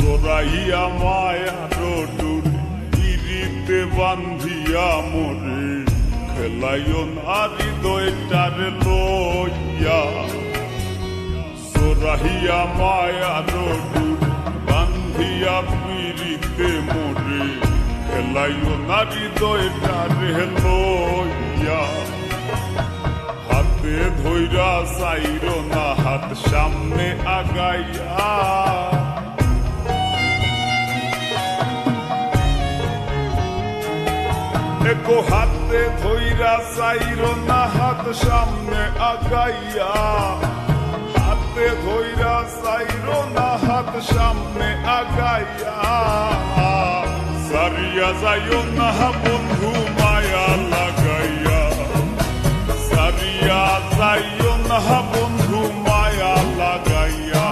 জড়াইয়া মায়ার ডোরে ইরিতে বান্ধিয়া মোরে খেলাইও না হৃদয়টারে লইয়া জড়াইয়া মায়ার ডোরে বান্ধিয়া পিরিতে মোরে খেলাইও না হৃদয়টারে লইয়া হাতে ধইরা চাইরো না হাত সামনে আগাইয়া একো হাতে ধইরা চাইরো না হাত সামনে আগাইয়া হাতে ধইরা চাইরো না হাত সামনে আগাইয়া সারিয়া যাইও না বন্ধু মায়া লাগাইয়া সারিয়া যাইও না বন্ধু মায়া লাগাইয়া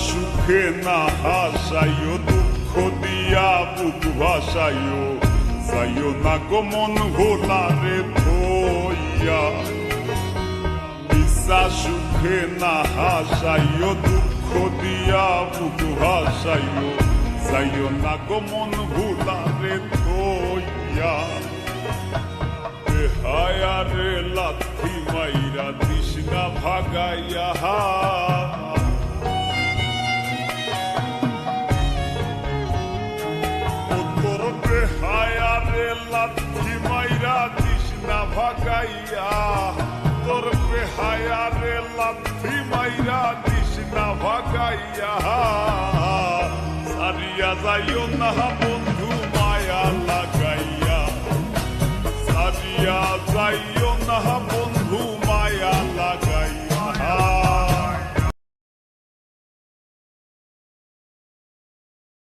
সুখে না হাসাইও দুঃখ দিয়া বুক ভাসাইও যাইও না গো মন ভোলারে থইয়া বিশ্বাস সুখে না হাসাইও দুঃখ দিয়া বুক ভাসাইও যাইও না গো মন ভোলারে থইয়া হায়ারে লাথি মাইরা তৃষ্ণা ভাগাইয়া হায়ারে লাথি মাইরা তৃষ্ণা ভাগাইয়া তোর হায়ারে লাথি মাইরা তৃষ্ণা ভাগাইয়া সারিয়া যাইও না